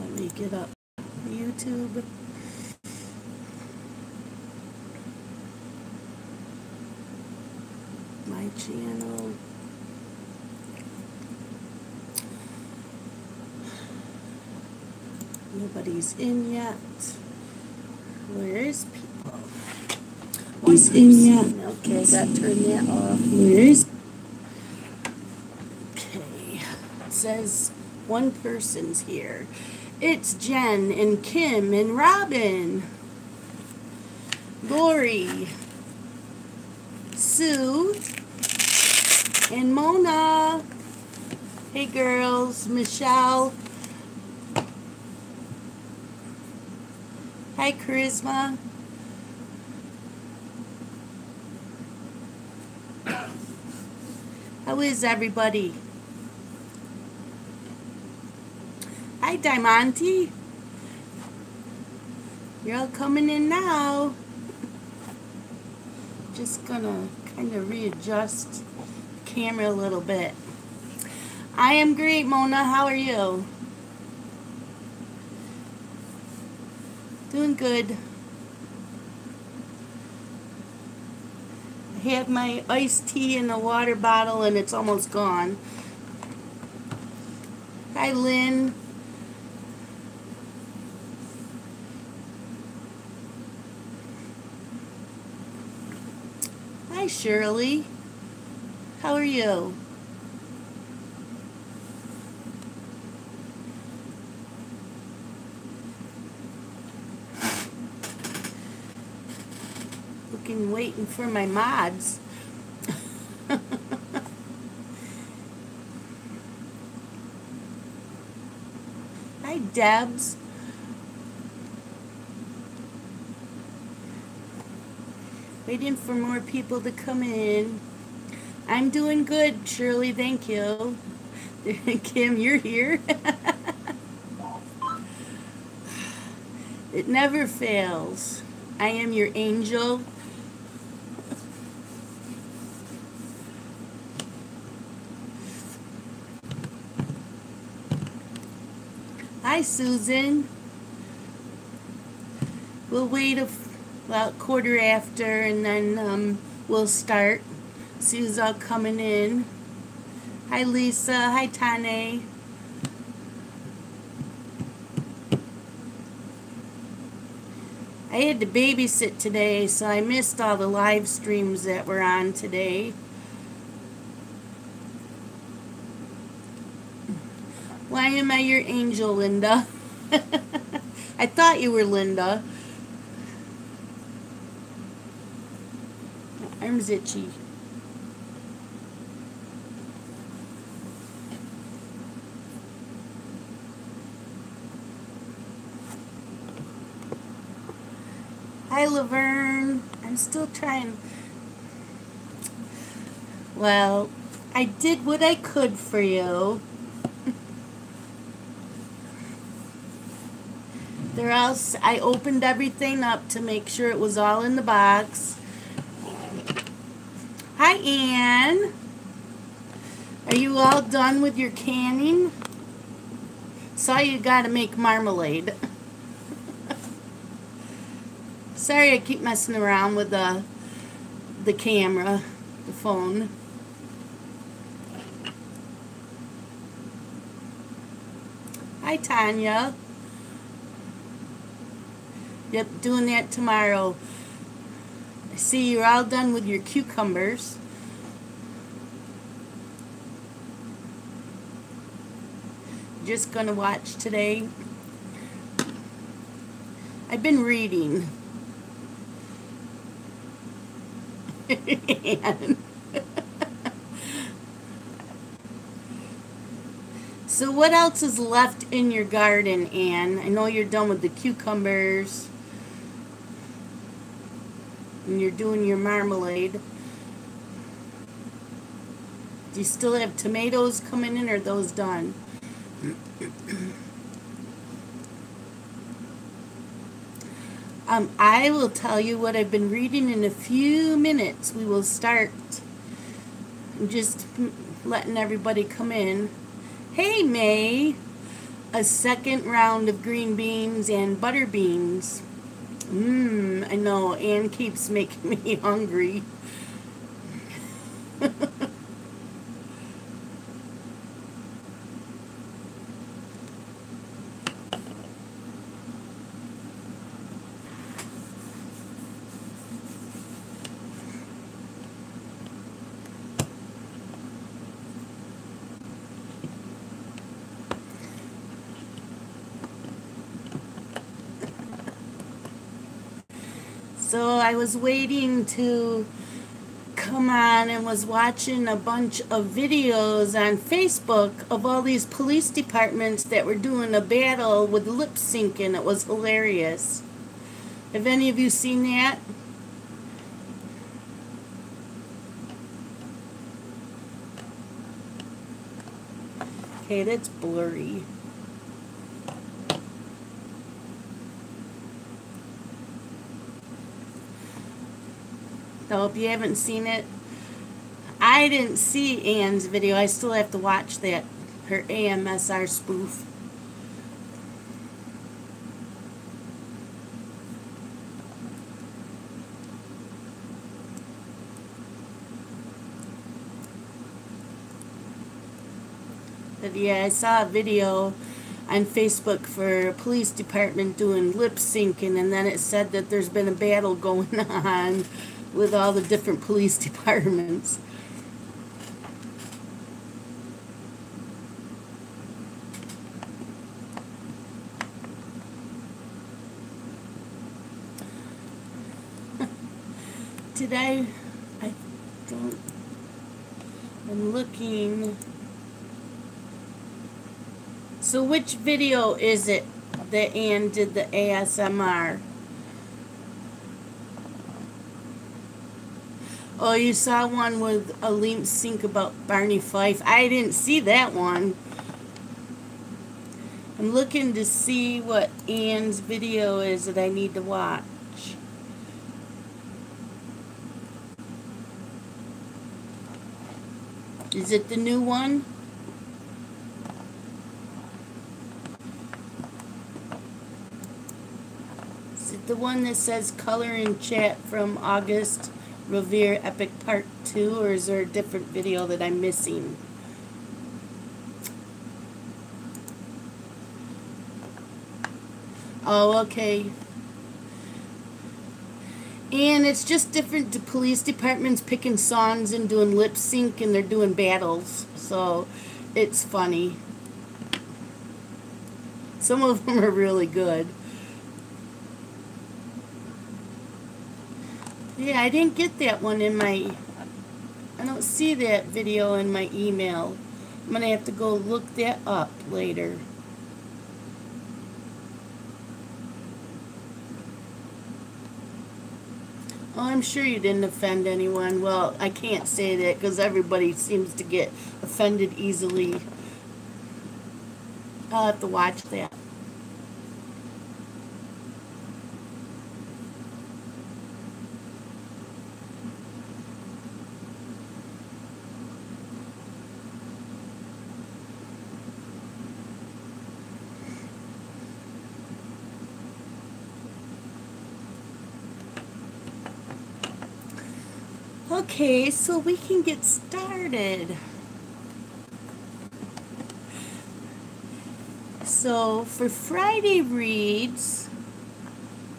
Let me get up YouTube. My channel. Nobody's in yet. Where's people? Who's in yet? Okay, got to turn that off. Where's? Okay, it says one person's here. It's Jen and Kim and Robin, Lori, Sue, and Mona. Hey girls, Michelle. Hi Charisma. How is everybody? Hi Diamante. You're all coming in now. Just gonna kind of readjust the camera a little bit. I am great, Mona. How are you? Doing good. I have my iced tea in a water bottle and it's almost gone. Hi, Lynn. Hi, Shirley. How are you? Waiting for my mods. Hi, Debs. Waiting for more people to come in. I'm doing good, Shirley. Thank you. Kim, you're here. It never fails. I am your angel. Hi, Susan. We'll wait about quarter after and then we'll start. Sue's all coming in. Hi, Lisa. Hi, Tane. I had to babysit today, so I missed all the live streams that were on today. Why am I your angel, Linda? I thought you were Linda. My arm's itchy. Hi, Laverne. I'm still trying. Well, I did what I could for you. I opened everything up to make sure it was all in the box. Hi, Anne. Are you all done with your canning? Saw you gotta make marmalade. Sorry I keep messing around with the camera, the phone. Hi, Tanya. Yep, doing that tomorrow. I see you're all done with your cucumbers. Just gonna watch today. I've been reading. So what else is left in your garden, Anne? I know you're done with the cucumbers. And you're doing your marmalade. Do you still have tomatoes coming in, or are those done? I will tell you what I've been reading in a few minutes. We will start. I'm just letting everybody come in. Hey, May. a second round of green beans and butter beans. I know, Ann keeps making me hungry. So I was waiting to come on and was watching a bunch of videos on Facebook of all these police departments that were doing a battle with lip syncing. It was hilarious. Have any of you seen that? Okay, that's blurry. So if you haven't seen it, I didn't see Ann's video. I still have to watch that, her AMSR spoof. But yeah, I saw a video on Facebook for a police department doing lip syncing, and then it said that there's been a battle going on with all the different police departments. I don't, I'm looking. So which video is it that Ann did the ASMR? Oh, you saw one with a lip sync about Barney Fife. I didn't see that one. I'm looking to see what Ann's video is that I need to watch. Is it the new one? Is it the one that says color in chat from August Revere Epic Part 2, or is there a different video that I'm missing? Oh, okay. And it's just different police departments picking songs and doing lip sync, and they're doing battles. So it's funny. Some of them are really good. Yeah, I didn't get that one in my... I don't see that video in my email. I'm going to have to go look that up later. Oh, I'm sure you didn't offend anyone. Well, I can't say that because everybody seems to get offended easily. I'll have to watch that. Okay, so we can get started. So for Friday reads,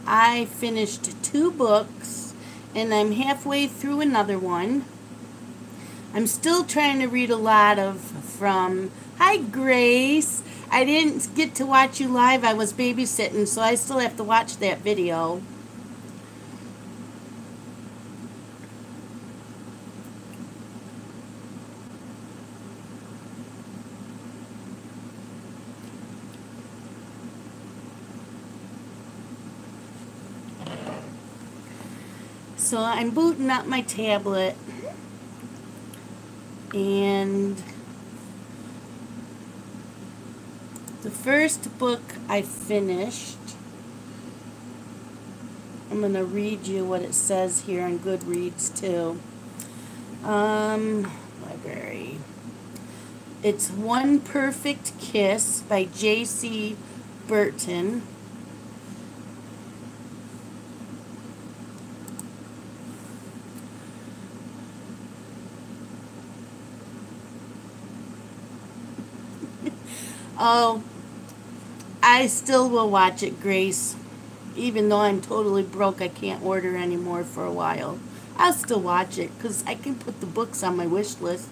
I finished 2 books and I'm halfway through another one. I'm still trying to read a lot of from... Hi, Grace. I didn't get to watch you live. I was babysitting, so I still have to watch that video. So I'm booting up my tablet, and the first book I finished, I'm going to read you what it says here on Goodreads too. Library. It's One Perfect Kiss by J.C. Burton. Oh, I still will watch it, Grace. Even though I'm totally broke, I can't order anymore for a while. I'll still watch it because I can put the books on my wish list.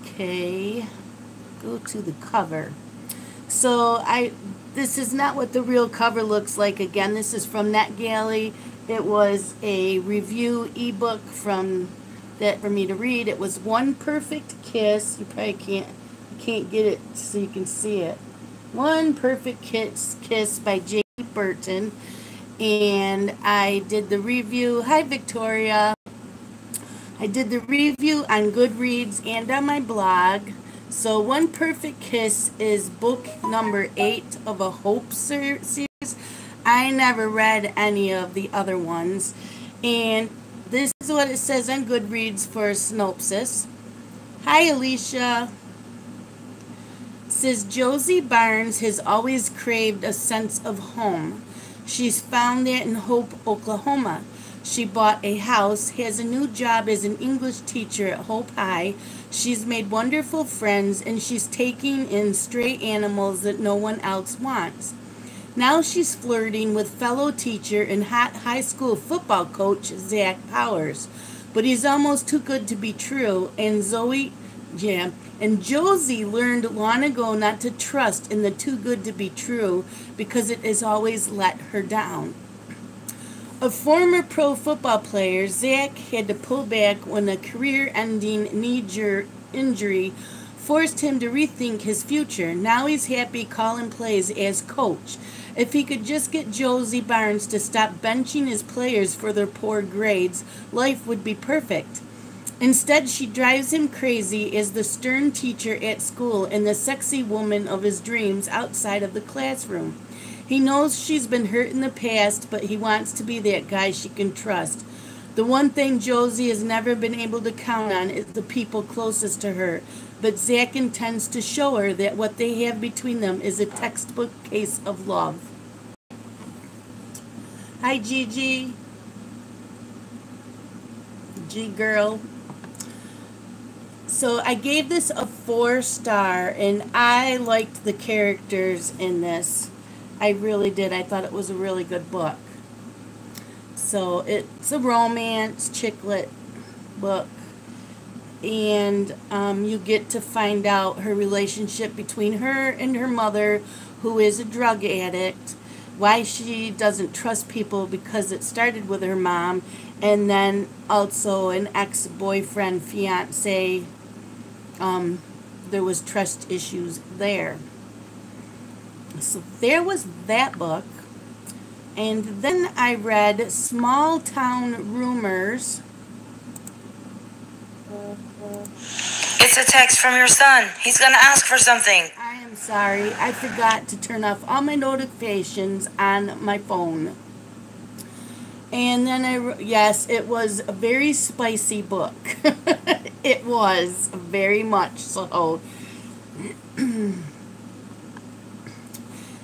Okay, go to the cover. So this is not what the real cover looks like. Again, this is from NetGalley. It was a review ebook from that for me to read. It was One Perfect Kiss. You probably can't get it so you can see it. One Perfect Kiss by J. Burton. And I did the review. Hi, Victoria. I did the review on Goodreads and on my blog. So One Perfect Kiss is book number 8 of a Hope series. I never read any of the other ones. And this is what it says on Goodreads for a synopsis. Hi, Alicia. It says Josie Barnes has always craved a sense of home. She's found that in Hope, Oklahoma. She bought a house, has a new job as an English teacher at Hope High. She's made wonderful friends, and she's taking in stray animals that no one else wants. Now she's flirting with fellow teacher and hot high school football coach Zach Powers. But he's almost too good to be true, and Josie learned long ago not to trust in the too good to be true because it has always let her down. A former pro football player, Zach had to pull back when a career-ending knee injury forced him to rethink his future. Now he's happy calling plays as coach. If he could just get Josie Barnes to stop benching his players for their poor grades, life would be perfect. Instead, she drives him crazy as the stern teacher at school and the sexy woman of his dreams outside of the classroom. He knows she's been hurt in the past, but he wants to be that guy she can trust. The one thing Josie has never been able to count on is the people closest to her, but Zach intends to show her that what they have between them is a textbook case of love. Hi, Gigi. G-girl. So I gave this a 4-star, and I liked the characters in this. I really did. I thought it was a really good book. So it's a romance, chick lit book. And you get to find out her relationship between her and her mother, who is a drug addict. Why she doesn't trust people because it started with her mom. And then also an ex-boyfriend, fiance. There was trust issues there. So there was that book. And then I read Small Town Rumors. It's a text from your son. He's going to ask for something. I am sorry. I forgot to turn off all my notifications on my phone. And then yes, it was a very spicy book. It was very much so.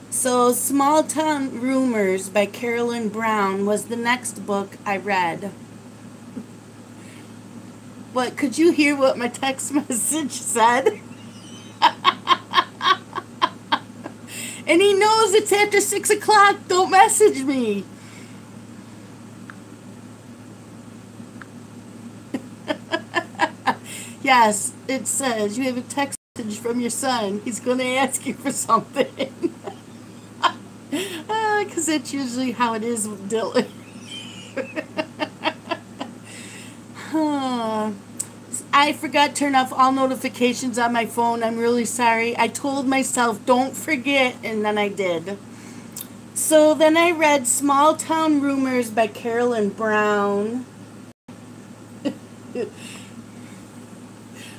So, Small Town Rumors by Carolyn Brown was the next book I read. What, could you hear what my text message said? And he knows it's after 6 o'clock. Don't message me. Yes, it says you have a text message from your son. He's going to ask you for something. Because that's usually how it is with Dylan. I forgot to turn off all notifications on my phone. I'm really sorry. I told myself, don't forget, and then I did. So then I read Small Town Rumors by Carolyn Brown.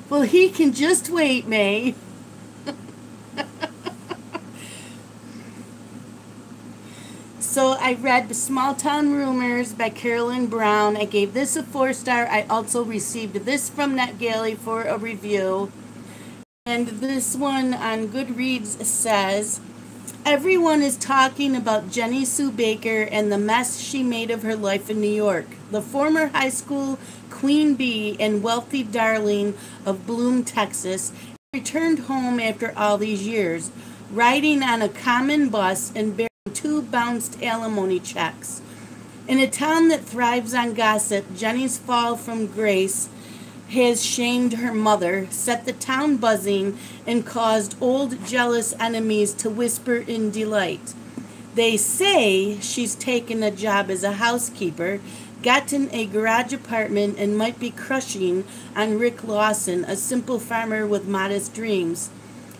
Well, he can just wait, May. So I read Small Town Rumors by Carolyn Brown. I gave this a 4-star. I also received this from NetGalley for a review. And this one on Goodreads says, everyone is talking about Jenny Sue Baker and the mess she made of her life in New York. The former high school queen bee and wealthy darling of Bloom, Texas, returned home after all these years, riding on a common bus and bearing 2 bounced alimony checks. In a town that thrives on gossip, Jenny's fall from grace has shamed her mother, set the town buzzing, and caused old jealous enemies to whisper in delight. They say she's taken a job as a housekeeper, gotten a garage apartment, and might be crushing on Rick Lawson, a simple farmer with modest dreams.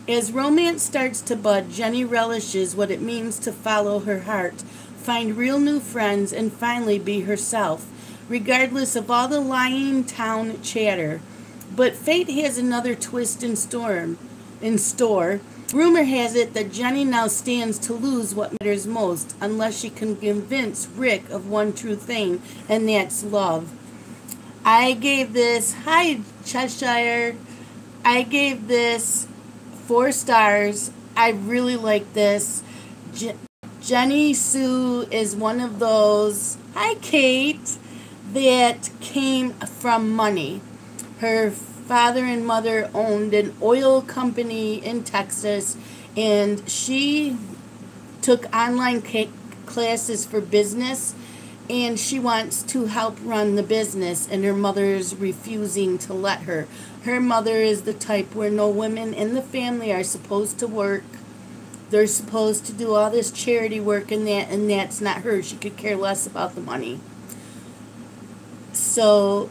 As romance starts to bud, Jenny relishes what it means to follow her heart, find real new friends, and finally be herself, regardless of all the lying town chatter. But fate has another twist in store. Rumor has it that Jenny now stands to lose what matters most, unless she can convince Rick of one true thing, and that's love. I gave this, hi Cheshire, I gave this 4 stars. I really like this. Jenny Sue is one of those, hi Kate, that came from money. Her father and mother owned an oil company in Texas, and she took online classes for business, and she wants to help run the business, and her mother's refusing to let her. Her mother is the type where no women in the family are supposed to work. They're supposed to do all this charity work and that's not her. She could care less about the money. So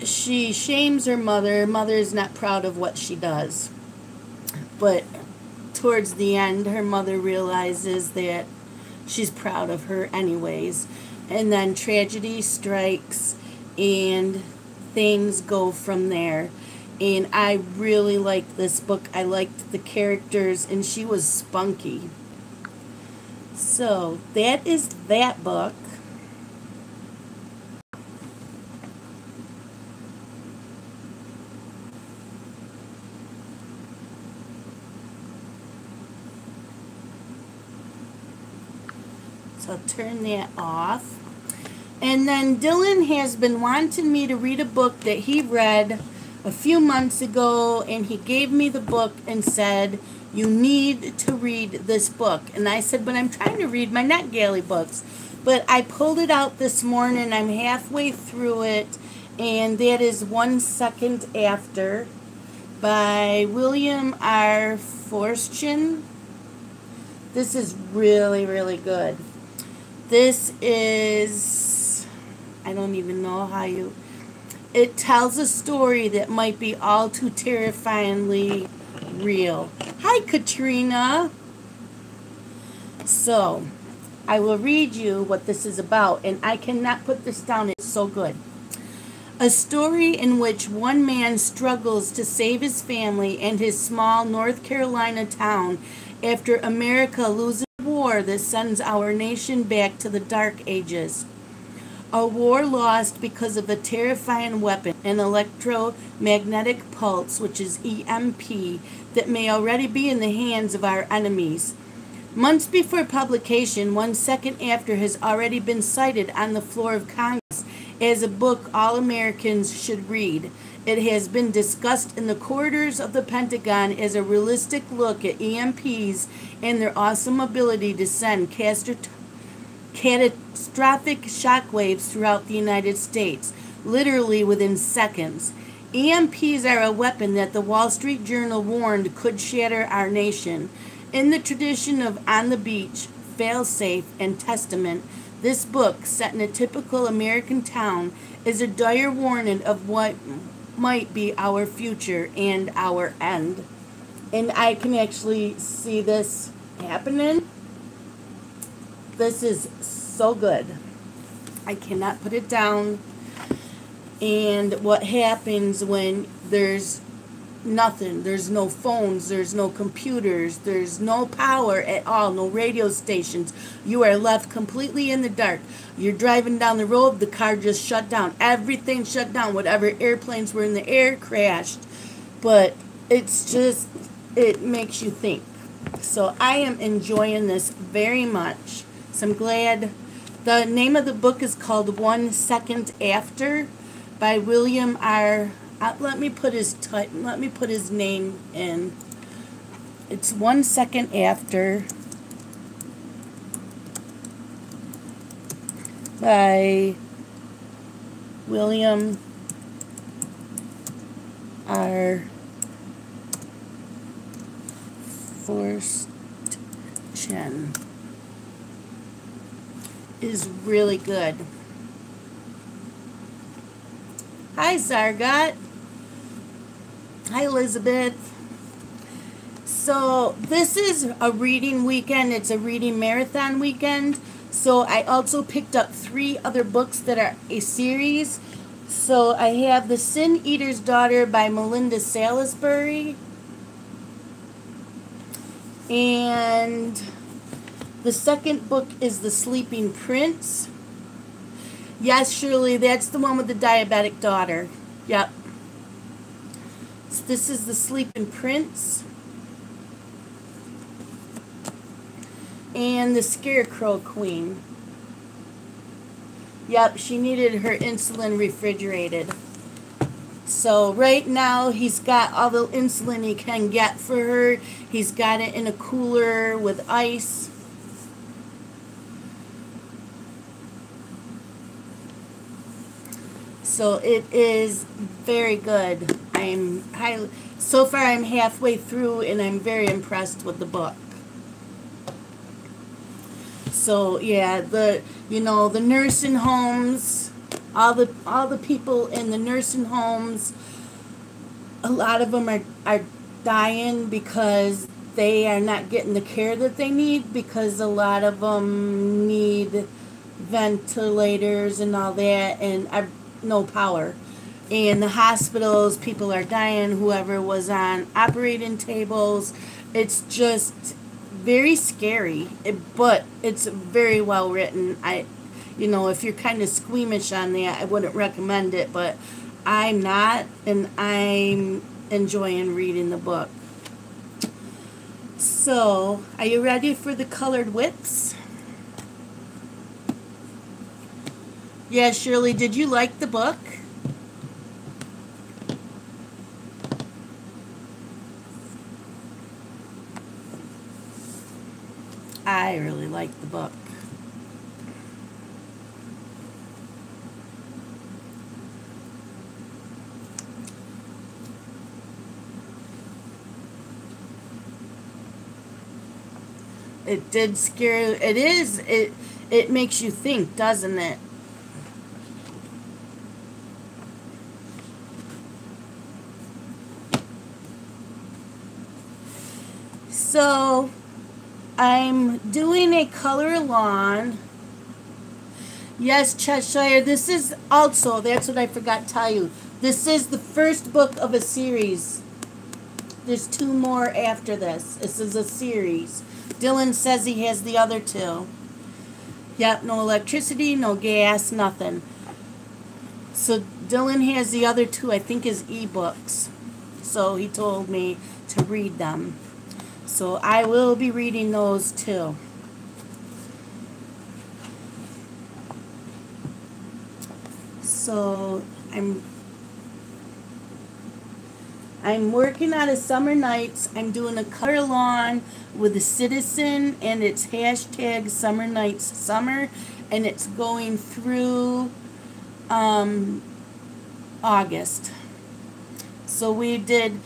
she shames her mother. Her mother is not proud of what she does. But towards the end, her mother realizes that she's proud of her anyways. And then tragedy strikes and things go from there. And I really liked this book. I liked the characters, and she was spunky. So that is that book. So I'll turn that off. And then Dylan has been wanting me to read a book that he read a few months ago, and he gave me the book and said, you need to read this book. And I said, but I'm trying to read my NetGalley books. But I pulled it out this morning. I'm halfway through it, and that is 1 Second After by William R. Forstchen. This is really, really good. This is, I don't even know how you... It tells a story that might be all too terrifyingly real. Hi, Katrina. So, I will read you what this is about, and I cannot put this down. It's so good. A story in which one man struggles to save his family and his small North Carolina town after America loses a war that sends our nation back to the Dark Ages. A war lost because of a terrifying weapon, an electromagnetic pulse, which is EMP, that may already be in the hands of our enemies. Months before publication, 1 Second After has already been cited on the floor of Congress as a book all Americans should read. It has been discussed in the corridors of the Pentagon as a realistic look at EMPs and their awesome ability to send catastrophic shockwaves throughout the United States, literally within seconds. EMPs are a weapon that the Wall Street Journal warned could shatter our nation. In the tradition of On the Beach, Failsafe, and Testament, this book, set in a typical American town, is a dire warning of what might be our future and our end. And I can actually see this happening. This is so good. I cannot put it down. And what happens when there's nothing, there's no phones, there's no computers, there's no power at all, no radio stations. You are left completely in the dark. You're driving down the road, the car just shut down. Everything shut down. Whatever airplanes were in the air crashed. But it's just, it makes you think. So I am enjoying this very much. So I'm glad. The name of the book is called 1 Second After by William R. Let me put his name in. It's 1 Second After by William R. Forstchen. Is really good. Hi, Zargot. Hi, Elizabeth. So this is a reading weekend. It's a reading marathon weekend. So I also picked up 3 other books that are a series. So I have The Sin Eater's Daughter by Melinda Salisbury. And the second book is The Sleeping Prince. Yes, Shirley, that's the one with the diabetic daughter. Yep. So this is The Sleeping Prince. And The Scarecrow Queen. Yep, she needed her insulin refrigerated. So right now he's got all the insulin he can get for her. He's got it in a cooler with ice. So it is very good. So far I'm halfway through and I'm very impressed with the book. So yeah, the nursing homes, all the people in the nursing homes, a lot of them are dying because they are not getting the care that they need, because a lot of them need ventilators and all that, and no power. In the hospitals, people are dying, whoever was on operating tables. It's just very scary, but it's very well written. If you're kind of squeamish on that, I wouldn't recommend it, but I'm not, and I'm enjoying reading the book. So, are you ready for the colored WIPS? Yeah, Shirley, did you like the book? I really liked the book. It did scare. It makes you think, doesn't it? So I'm doing a color along. Yes, Cheshire, this is also, that's what I forgot to tell you. This is the first book of a series. There's 2 more after this. This is a series. Dylan says he has the other 2. Yep, no electricity, no gas, nothing. So Dylan has the other 2, I think, as ebooks. So he told me to read them. So I will be reading those too. So I'm working on a Summer Nights. I'm doing a color along with a Citizen, and it's hashtag Summer Nights Summer, and it's going through August. So we did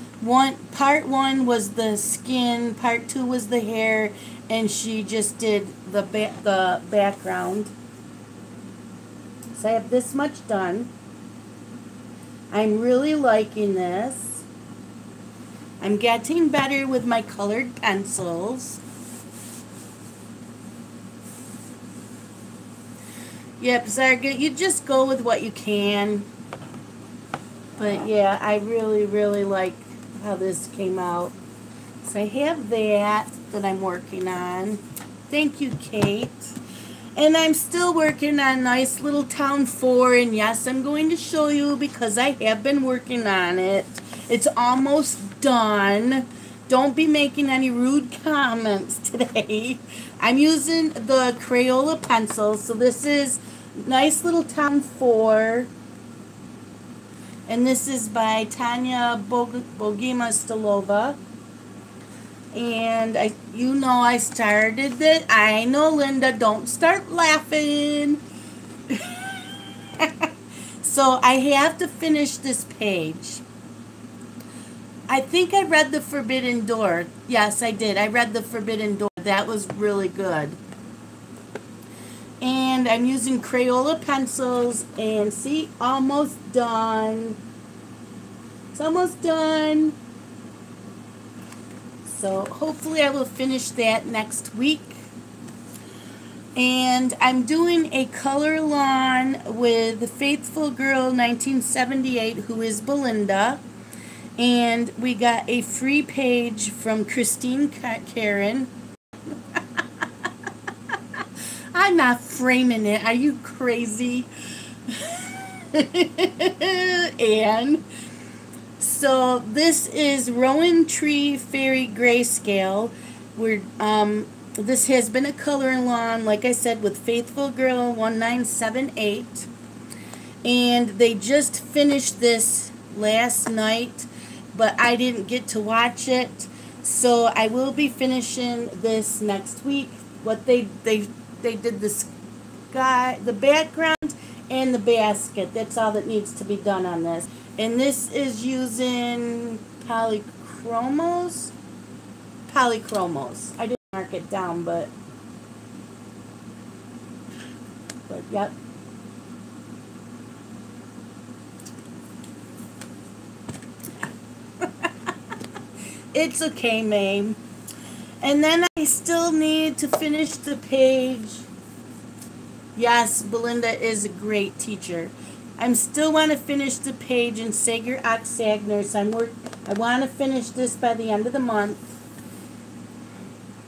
part 1 was the skin, part 2 was the hair, and she just did the background. So I have this much done. I'm really liking this. I'm getting better with my colored pencils. Yep, Zarga, you just go with what you can. But yeah, I really, really like how this came out. So I have that I'm working on. Thank you, Kate. And I'm still working on Nice Little Town 4. And yes, I'm going to show you because I have been working on it. It's almost done. Don't be making any rude comments today. I'm using the Crayola pencils. So this is Nice Little Town 4. And this is by Tanya Bogima Stilova. And I started it. I know, Linda, don't start laughing. So I have to finish this page. I think I read The Forbidden Door. Yes, I did. I read The Forbidden Door. That was really good. And I'm using Crayola pencils. And see, almost done. It's almost done. So hopefully I will finish that next week. And I'm doing a color lawn with Faithful Girl 1978, who is Belinda. And we got a free page from Christine Karen. I'm not framing it. Are you crazy? And so this is Rowan Tree Fairy Grayscale. This has been a color lawn, like I said, with Faithful Girl 1978. And they just finished this last night, but I didn't get to watch it. So I will be finishing this next week. What they did the sky, the background, and the basket. That's all that needs to be done on this. And this is using polychromos. I didn't mark it down, but yep. It's okay, May. And then I still need to finish the page. Yes, Belinda is a great teacher. I still want to finish the page in Sager Oxagner. So I want to finish this by the end of the month.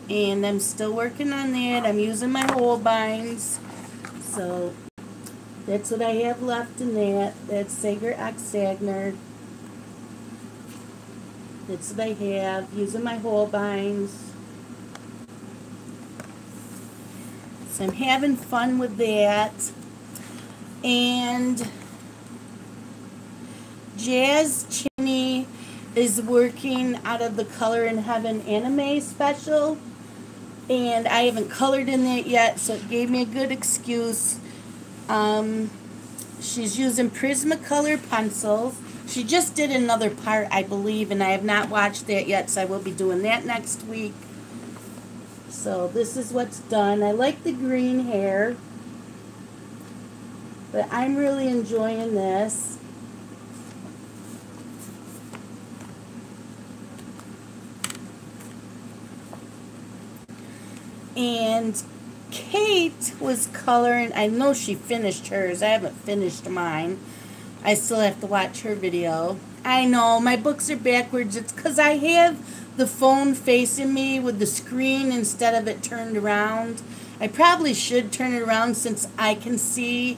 And I'm still working on that. I'm using my Holbeins. So that's what I have left in that. That's Sager Oxagner. That's what I have. Using my Holbeins. So I'm having fun with that. And Jazz Chinny is working out of the Color in Heaven anime special. And I haven't colored in that yet, so it gave me a good excuse. She's using Prismacolor pencils. She just did another part, I believe, and I have not watched that yet, so I will be doing that next week. So this is what's done. I like the green hair, but I'm really enjoying this. And Kate was coloring. I know she finished hers. I haven't finished mine. I still have to watch her video. I know, my books are backwards. It's because I have the phone facing me with the screen instead of it turned around. I probably should turn it around since I can see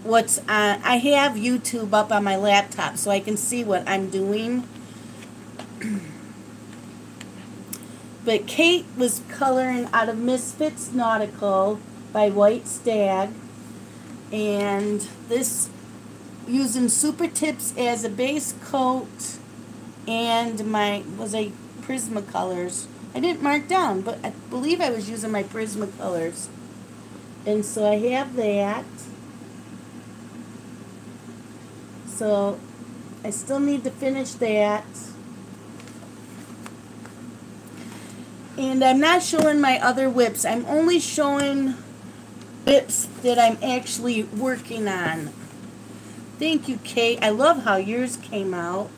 what's on. I have YouTube up on my laptop so I can see what I'm doing. But Kate was coloring out of Misfits Nautical by White Stag. And this, using Super Tips as a base coat, and my Prismacolors. I didn't mark down, but I believe I was using my Prismacolors. And so I have that. So I still need to finish that. And I'm not showing my other WIPS. I'm only showing WIPS that I'm actually working on. Thank you, Kate. I love how yours came out.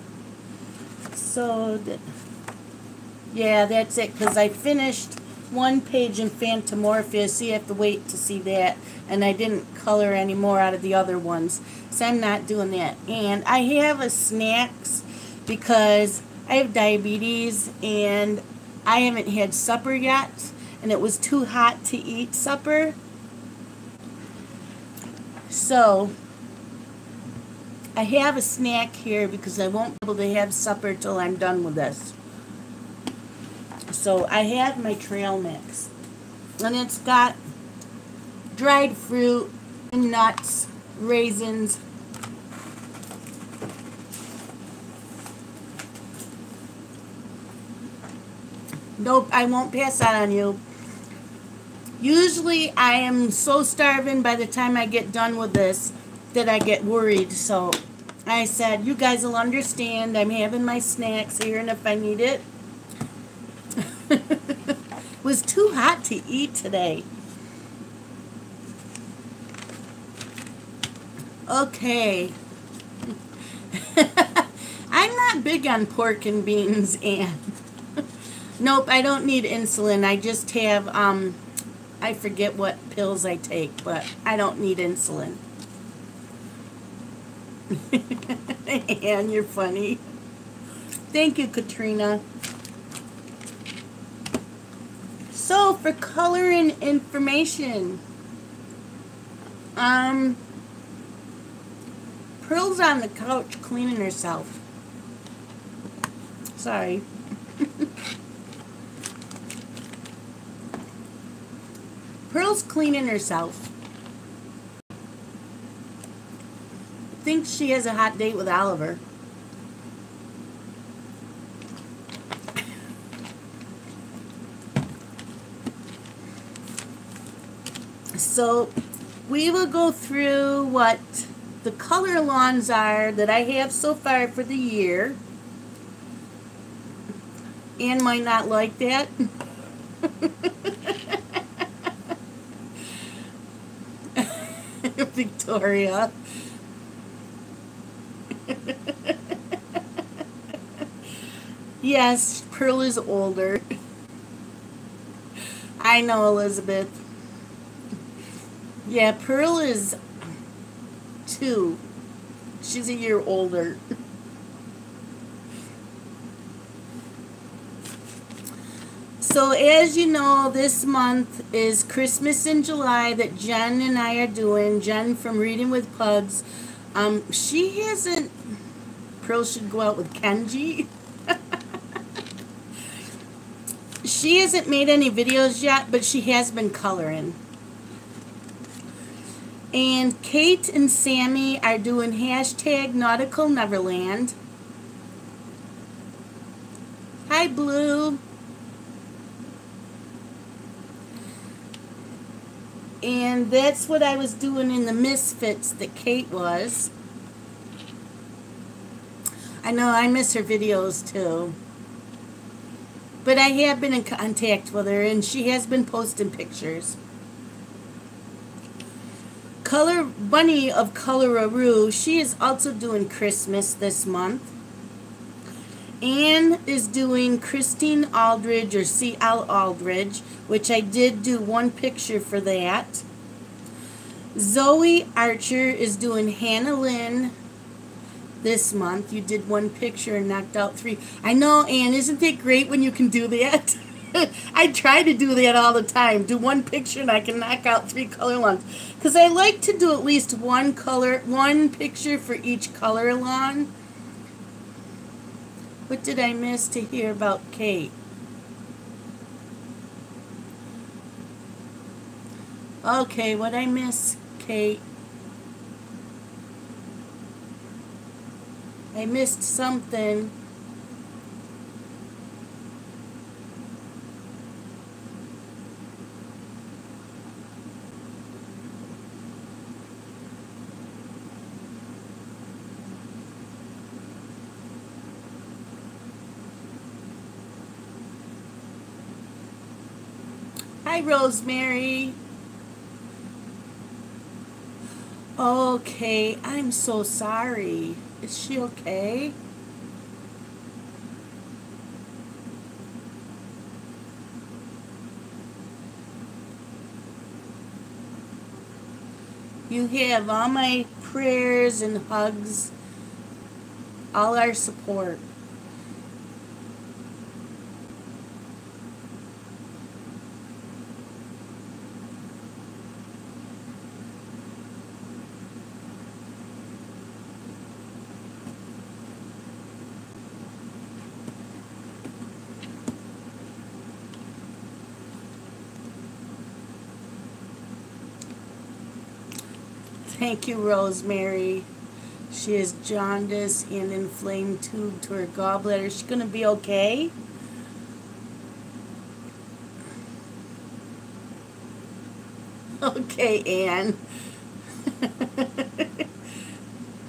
So, yeah, that's it. Because I finished one page in Phantomorphia, so you have to wait to see that. And I didn't color any more out of the other ones. So I'm not doing that. And I have a snacks because I have diabetes and I haven't had supper yet. And it was too hot to eat supper. So I have a snack here because I won't be able to have supper till I'm done with this. So I have my trail mix. And it's got dried fruit, nuts, raisins. Nope, I won't pass that on you. Usually I am so starving by the time I get done with this that I get worried. So I said, you guys will understand. I'm having my snacks here, and if I need it. It was too hot to eat today. Okay. I'm not big on pork and beans, and nope, I don't need insulin. I just have, I forget what pills I take, but I don't need insulin. And you're funny. Thank you, Katrina. So, for color and information, Pearl's on the couch cleaning herself. Sorry. Pearl's cleaning herself. Thinks she has a hot date with Oliver. So we will go through what the color lawns are that I have so far for the year. Anne might not like that. Victoria. Yes, Pearl is older. I know, Elizabeth. Yeah, Pearl is 2. She's a year older. So as you know, this month is Christmas in July that Jen and I are doing. Jen from Reading with Pugs. She hasn't... Pearl should go out with Kenji. She hasn't made any videos yet, but she has been coloring. And Kate and Sammy are doing hashtag Nautical Neverland. Hi, Blue. And that's what I was doing in the Misfits that Kate was. I know, I miss her videos too. But I have been in contact with her, and she has been posting pictures. Color Bunny of Coloraroo, she is also doing Christmas this month. Anne is doing Christine Aldridge or C.L. Aldridge, which I did do one picture for that. Zoe Archer is doing Hannah Lynn this month. You did one picture and knocked out 3. I know, Anne, isn't it great when you can do that? I try to do that all the time. Do one picture and I can knock out 3 color lawns. Because I like to do at least one picture for each color lawn. What did I miss to hear about Kate? Okay, what I miss, Kate? I missed something. Hi, Rosemary. Okay, I'm so sorry. Is she okay? You have all my prayers and hugs, all our support. Thank you, Rosemary. She has jaundice and inflamed tube to her gallbladder. Is she going to be okay? Okay, Ann.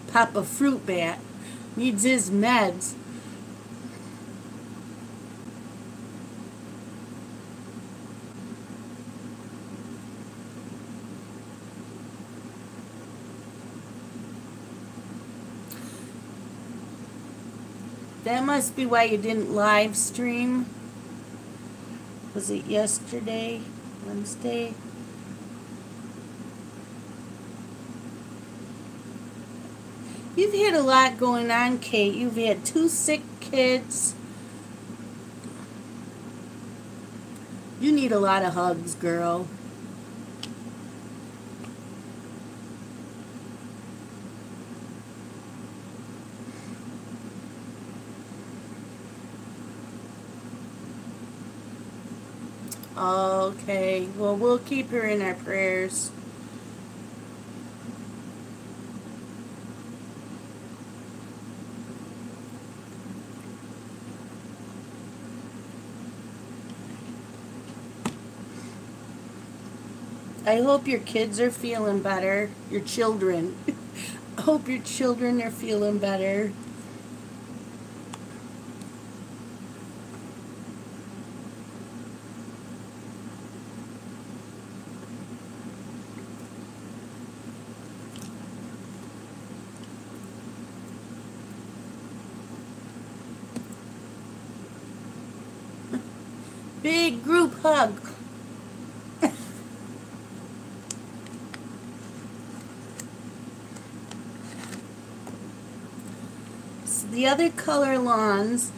Papa Fruit Bat needs his meds. That must be why you didn't live stream. Was it yesterday? Wednesday? You've had a lot going on, Kate. You've had 2 sick kids. You need a lot of hugs, girl. Okay, well, we'll keep her in our prayers. I hope your kids are feeling better. Your children. I hope your children are feeling better. Big group hug. So the other color lawns,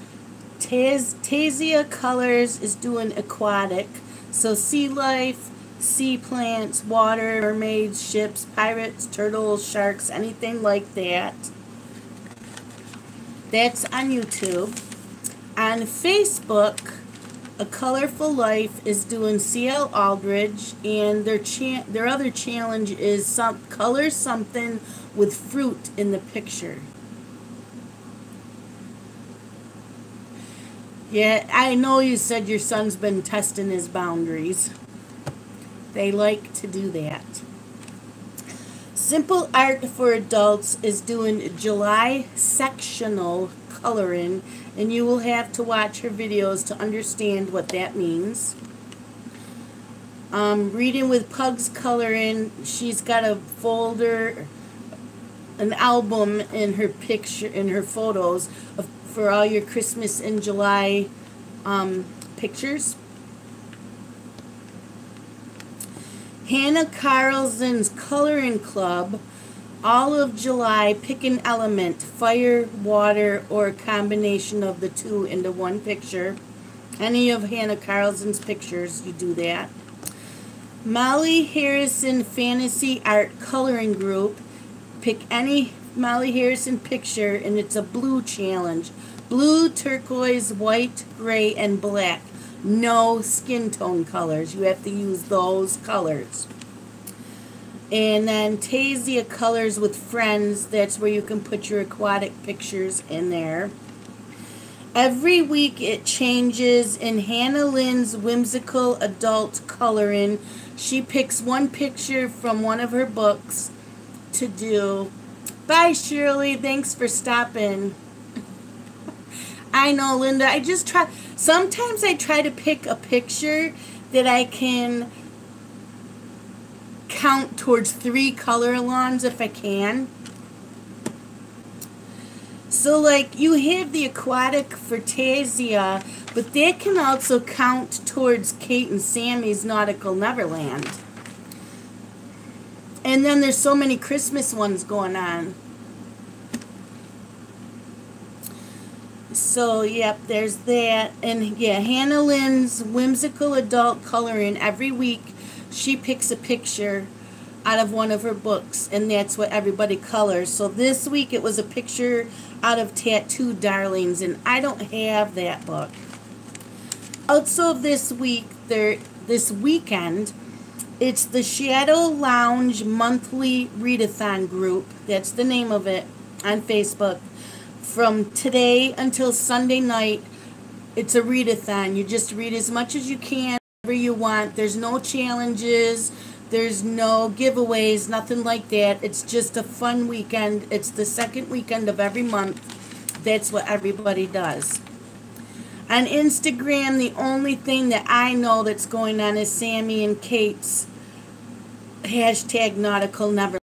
Tasia Colors is doing aquatic. So sea life, sea plants, water, mermaids, ships, pirates, turtles, sharks, anything like that. That's on YouTube. On Facebook, A Colorful Life is doing C.L. Aldridge, and their other challenge is color something with fruit in the picture. Yeah, I know you said your son's been testing his boundaries. They like to do that. Simple Art for Adults is doing July sectional coloring, and you will have to watch her videos to understand what that means. Reading with Pugs Coloring, she's got a folder, an album in her photos for all your Christmas in July pictures. Hannah Carlson's Coloring Club, all of July, pick an element, fire, water, or a combination of the two into one picture. Any of Hannah Carlson's pictures, you do that. Molly Harrison Fantasy Art Coloring Group, pick any Molly Harrison picture, and it's a blue challenge. Blue, turquoise, white, gray, and black. No skin tone colors. You have to use those colors. And then Tasia Colors with Friends. That's where you can put your aquatic pictures in there. Every week it changes in Hannah Lynn's Whimsical Adult Coloring. She picks one picture from one of her books to do. Bye, Shirley. Thanks for stopping. I know, Linda. I just try. Sometimes I try to pick a picture that I can count towards 3 color alongs if I can. So, like, you have the aquatic for Tasia, but that can also count towards Kate and Sammy's Nautical Neverland. And then there's so many Christmas ones going on. So, yep, there's that. And, yeah, Hannah Lynn's Whimsical Adult Coloring. Every week, she picks a picture out of one of her books, and that's what everybody colors. So, this week, it was a picture out of Tattoo Darlings, and I don't have that book. Also, this weekend, It's the Shadow Lounge Monthly Readathon group. That's the name of it on Facebook. From today until Sunday night, it's a readathon. You just read as much as you can, whatever you want. There's no challenges. There's no giveaways, nothing like that. It's just a fun weekend. It's the second weekend of every month. That's what everybody does. On Instagram, the only thing that I know that's going on is Sammy and Kate's hashtag Nautical Neverland.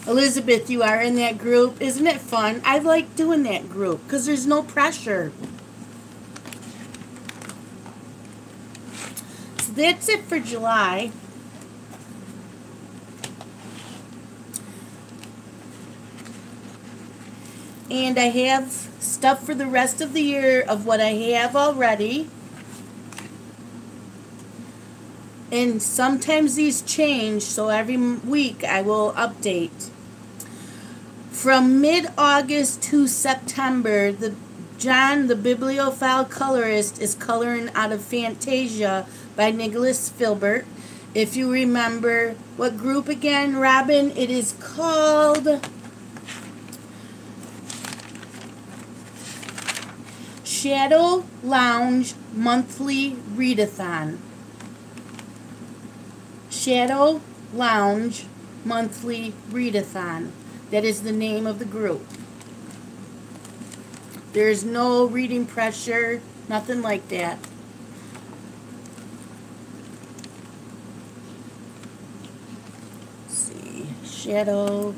Elizabeth, you are in that group. Isn't it fun? I like doing that group because there's no pressure. So that's it for July. And I have stuff for the rest of the year of what I have already. And sometimes these change, so every week I will update. From mid-August to September, John, the bibliophile colorist, is coloring out of Fantasia by Nicholas Filbert. If you remember, what group again, Robin? It is called Shadow Lounge Monthly Readathon. Shadow Lounge Monthly Readathon. That is the name of the group. There's no reading pressure, nothing like that. Let's see. Shadow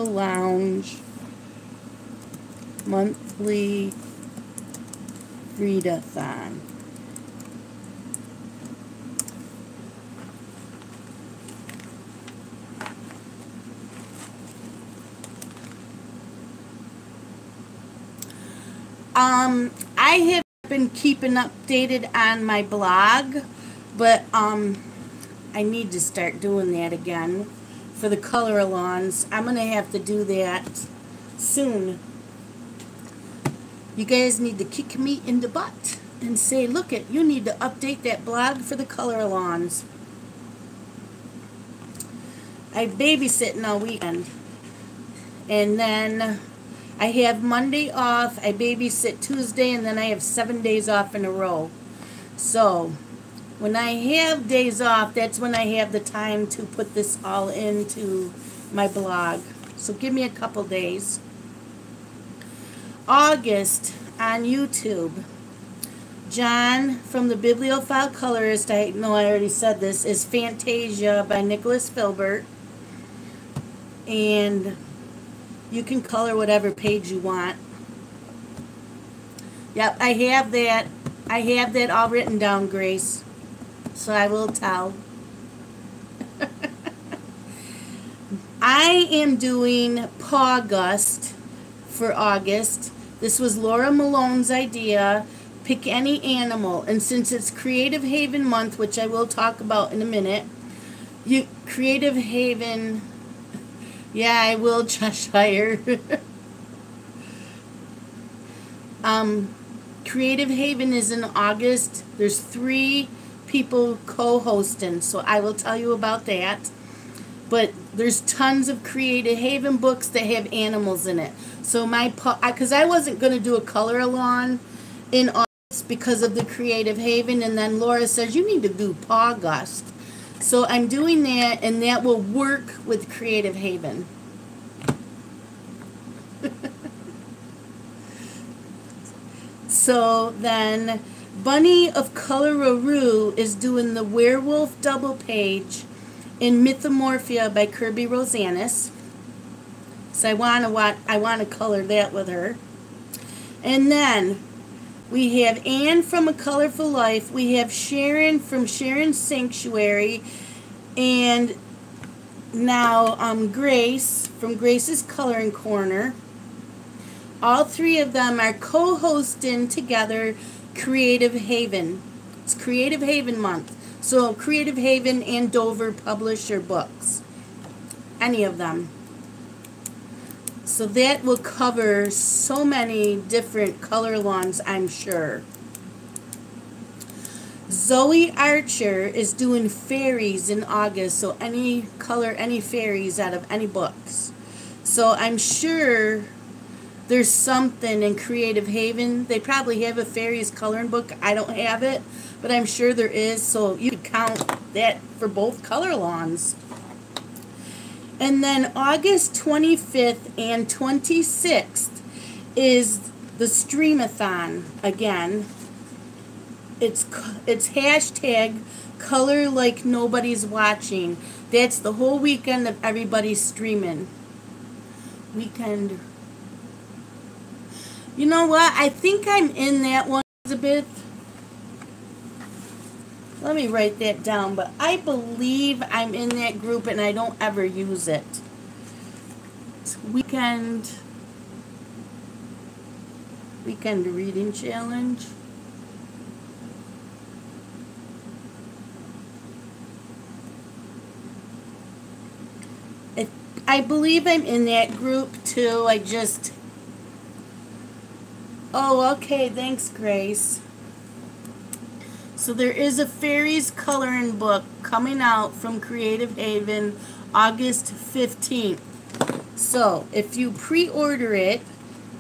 Lounge Monthly Readathon. I have been keeping updated on my blog, but I need to start doing that again for the color-alongs. I'm going to have to do that soon. You guys need to kick me in the butt and say, look it, you need to update that blog for the color-alongs. I'm babysitting all weekend. And then I have Monday off, I babysit Tuesday, and then I have 7 days off in a row. So, when I have days off, that's when I have the time to put this all into my blog. So give me a couple days. August on YouTube. John from the Bibliophile Colorist, I know I already said this, is Fantasia by Nicholas Filbert. And you can color whatever page you want. Yep, I have that. I have that all written down, Grace. So I will tell. I am doing Pawgust for August. This was Laura Malone's idea. Pick any animal. And since it's Creative Haven month, which I will talk about in a minute, Creative Haven... Yeah, I will, Cheshire. Creative Haven is in August. There's 3 people co-hosting, so I will tell you about that. But there's tons of Creative Haven books that have animals in it. So because I wasn't going to do a color along in August because of the Creative Haven, and then Laura says, you need to do Pawgust. So I'm doing that, and that will work with Creative Haven. So then Bunny of Coloraroo is doing the Werewolf double page in Mythomorphia by Kirby Rosanis. So I want to color that with her. And then we have Anne from A Colorful Life. We have Sharon from Sharon's Sanctuary. And now Grace from Grace's Coloring Corner. All 3 of them are co-hosting together Creative Haven. It's Creative Haven month. So Creative Haven and Dover publish your books. Any of them. So that will cover so many different color alongs, I'm sure. Zoe Archer is doing fairies in August, so any color, any fairies out of any books. So I'm sure there's something in Creative Haven. They probably have a fairies coloring book. I don't have it, but I'm sure there is, so you could count that for both color lawns. And then August 25th and 26th is the Streamathon again. It's hashtag color like nobody's watching. That's the whole weekend of everybody streaming. Weekend. You know what? I think I'm in that one, Elizabeth. Let me write that down. But I believe I'm in that group and I don't ever use it. It's weekend reading challenge. I believe I'm in that group too. Oh, okay. Thanks, Grace. So there is a fairies coloring book coming out from Creative Haven August 15th. So if you pre-order it,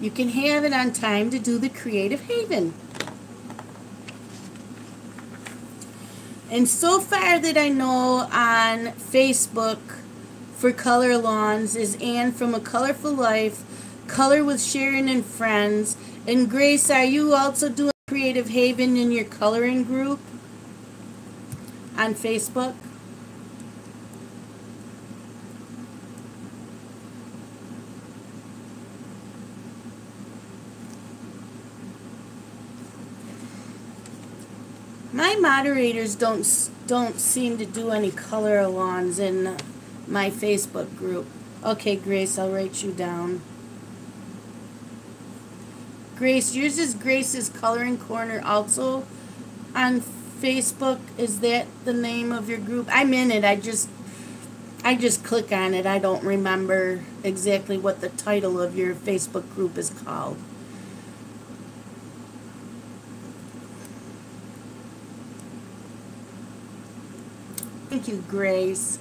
you can have it on time to do the Creative Haven. And so far that I know on Facebook for color lawns is Anne from A Colorful Life, Color with Sharon and Friends. And Grace, are you also doing Creative Haven in your coloring group on Facebook? My moderators don't seem to do any color lawns in my Facebook group. Okay, Grace, I'll write you down. Grace, yours is Grace's Coloring Corner also on Facebook. Is that the name of your group? I'm in it. I just click on it. I don't remember exactly what the title of your Facebook group is called. Thank you, Grace.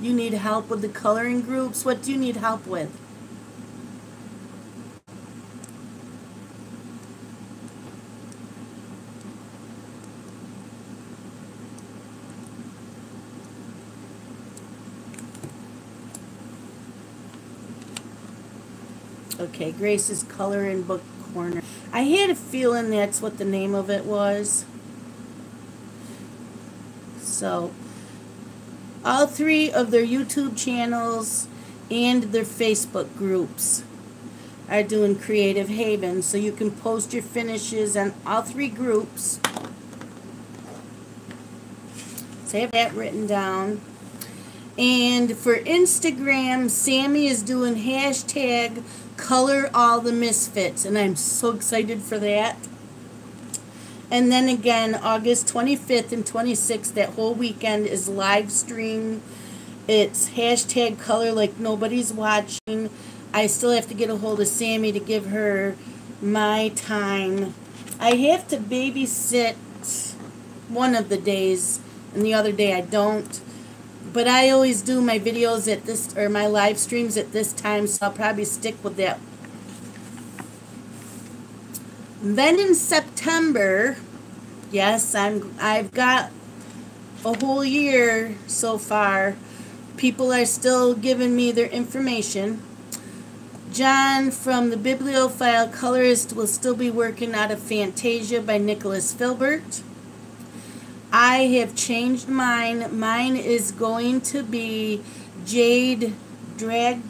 You need help with the coloring groups? What do you need help with? Okay, Grace's Coloring Book Corner. I had a feeling that's what the name of it was. So, all three of their YouTube channels and their Facebook groups are doing Creative Haven. So you can post your finishes on all three groups. So I have that written down. And for Instagram, Sammy is doing hashtag Color All the Misfits. And I'm so excited for that. And then again, August 25th and 26th, that whole weekend is live stream. It's hashtag color like nobody's watching. I still have to get a hold of Sammy to give her my time. I have to babysit one of the days, and the other day I don't. But I always do my videos at this, or my live streams at this time, so I'll probably stick with that. Then in September, yes, I've got a whole year so far. People are still giving me their information. John from the Bibliophile Colorist will still be working out of Fantasia by Nicholas Filbert. I have changed mine. Mine is going to be Jade Drag